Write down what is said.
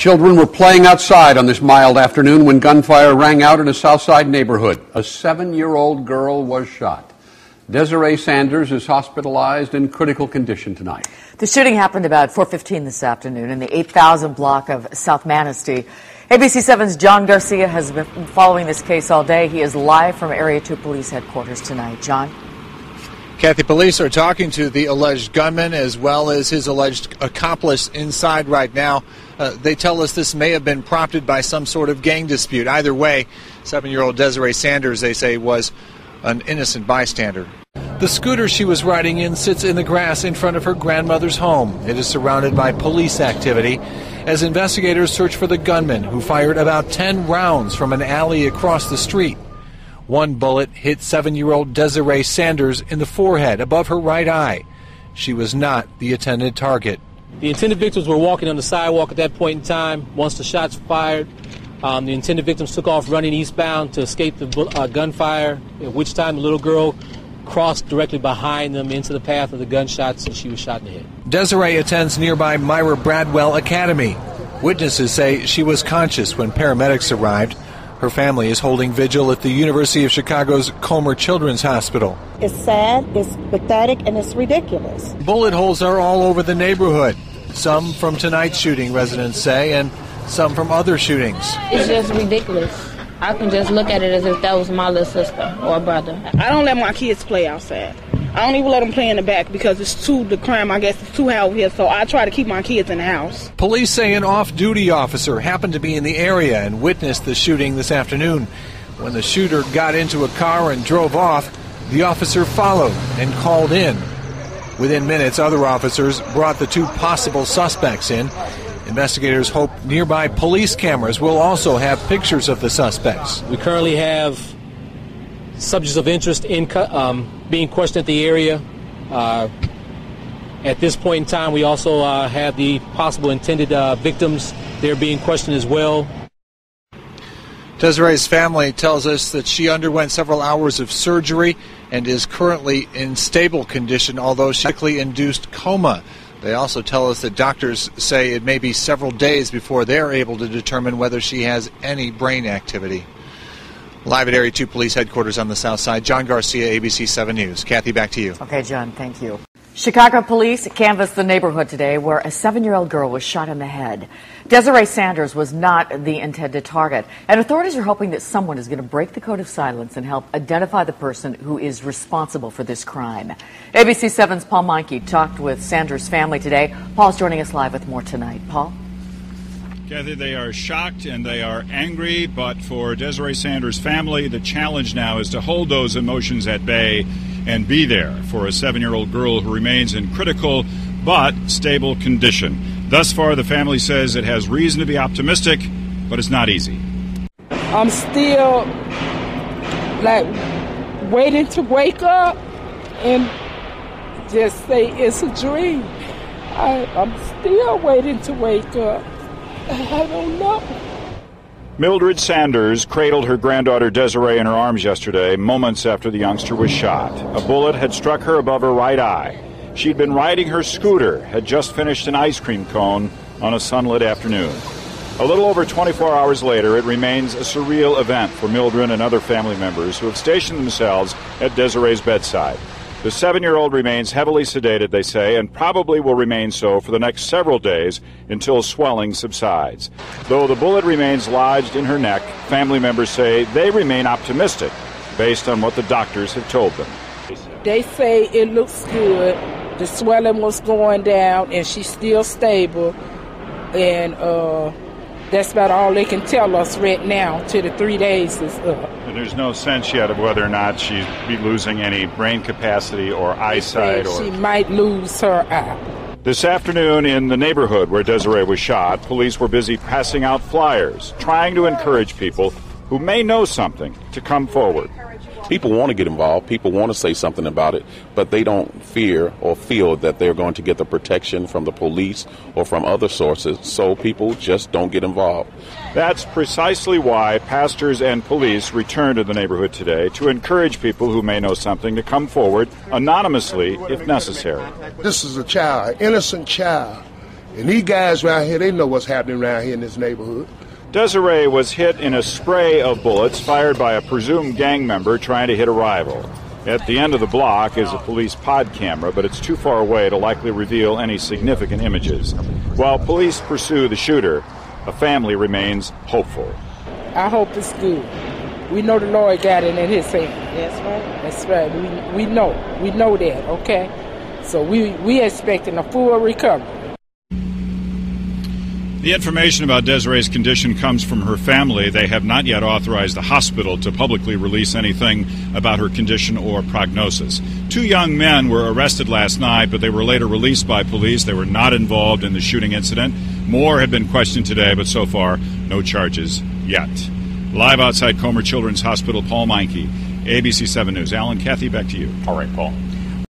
Children were playing outside on this mild afternoon when gunfire rang out in a Southside neighborhood. A 7-year-old girl was shot. Desiree Sanders is hospitalized in critical condition tonight. The shooting happened about 4:15 this afternoon in the 8000 block of South Manistee. ABC 7's John Garcia has been following this case all day. He is live from Area 2 Police Headquarters tonight. John? Kathy, police are talking to the alleged gunman as well as his alleged accomplice inside right now. They tell us this may have been prompted by some sort of gang dispute. Either way, 7-year-old Desiree Sanders, they say, was an innocent bystander. The scooter she was riding in sits in the grass in front of her grandmother's home. It is surrounded by police activity as investigators search for the gunman who fired about 10 rounds from an alley across the street. One bullet hit 7-year-old Desiree Sanders in the forehead above her right eye. She was not the intended target. The intended victims were walking on the sidewalk at that point in time. Once the shots fired, the intended victims took off running eastbound to escape the gunfire, at which time the little girl crossed directly behind them into the path of the gunshots, and she was shot in the head. Desiree attends nearby Myra Bradwell Academy. Witnesses say she was conscious when paramedics arrived. Her family is holding vigil at the University of Chicago's Comer Children's Hospital. It's sad, it's pathetic, and it's ridiculous. Bullet holes are all over the neighborhood. Some from tonight's shooting, residents say, and some from other shootings. It's just ridiculous. I can just look at it as if that was my little sister or brother. I don't let my kids play outside. I don't even let them play in the back because the crime, I guess, is too high over here, so I try to keep my kids in the house. Police say an off-duty officer happened to be in the area and witnessed the shooting this afternoon. When the shooter got into a car and drove off, the officer followed and called in. Within minutes, other officers brought the two possible suspects in. Investigators hope nearby police cameras will also have pictures of the suspects. We currently have subjects of interest in being questioned at the area. At this point in time, we also have the possible intended victims. They're being questioned as well. Desiree's family tells us that she underwent several hours of surgery and is currently in stable condition, although she likely induced coma. They also tell us that doctors say it may be several days before they're able to determine whether she has any brain activity. Live at Area 2 Police Headquarters on the South Side, John Garcia, ABC 7 News. Kathy, back to you. Okay, John, thank you. Chicago police canvassed the neighborhood today where a 7-year-old girl was shot in the head. Desiree Sanders was not the intended target, and authorities are hoping that someone is going to break the code of silence and help identify the person who is responsible for this crime. ABC 7's Paul Meinke talked with Sanders' family today. Paul's joining us live with more tonight. Paul? Kathy, they are shocked and they are angry, but for Desiree Sanders' family, the challenge now is to hold those emotions at bay and be there for a 7-year-old girl who remains in critical but stable condition. Thus far, the family says it has reason to be optimistic, but it's not easy. I'm still, waiting to wake up and just say it's a dream. I'm still waiting to wake up. I don't know. Mildred Sanders cradled her granddaughter Desiree in her arms yesterday, moments after the youngster was shot. A bullet had struck her above her right eye. She'd been riding her scooter, had just finished an ice cream cone on a sunlit afternoon. A little over 24 hours later, it remains a surreal event for Mildred and other family members who have stationed themselves at Desiree's bedside. The 7-year-old remains heavily sedated, they say, and probably will remain so for the next several days until swelling subsides. Though the bullet remains lodged in her neck, family members say they remain optimistic based on what the doctors have told them. They say it looks good. The swelling was going down, and she's still stable. And that's about all they can tell us right now till the 3 days is up. And there's no sense yet of whether or not she'd be losing any brain capacity or eyesight. She might lose her eye. This afternoon in the neighborhood where Desiree was shot, police were busy passing out flyers, trying to encourage people who may know something to come forward. People want to get involved. People want to say something about it, but they don't fear or feel that they're going to get the protection from the police or from other sources, so people just don't get involved. That's precisely why pastors and police returned to the neighborhood today to encourage people who may know something to come forward anonymously if necessary. This is a child, an innocent child, And these guys around here, they know what's happening around here in this neighborhood. Desiree was hit in a spray of bullets fired by a presumed gang member trying to hit a rival. At the end of the block is a police pod camera, but it's too far away to likely reveal any significant images. While police pursue the shooter, a family remains hopeful. I hope it's good. We know the Lord got it in his hand. That's right. That's right. We know that, okay? So we expecting a full recovery. The information about Desiree's condition comes from her family. They have not yet authorized the hospital to publicly release anything about her condition or prognosis. 2 young men were arrested last night, but they were later released by police. They were not involved in the shooting incident. More have been questioned today, but so far, no charges yet. Live outside Comer Children's Hospital, Paul Meinke, ABC 7 News. Alan, Kathy, back to you. All right, Paul.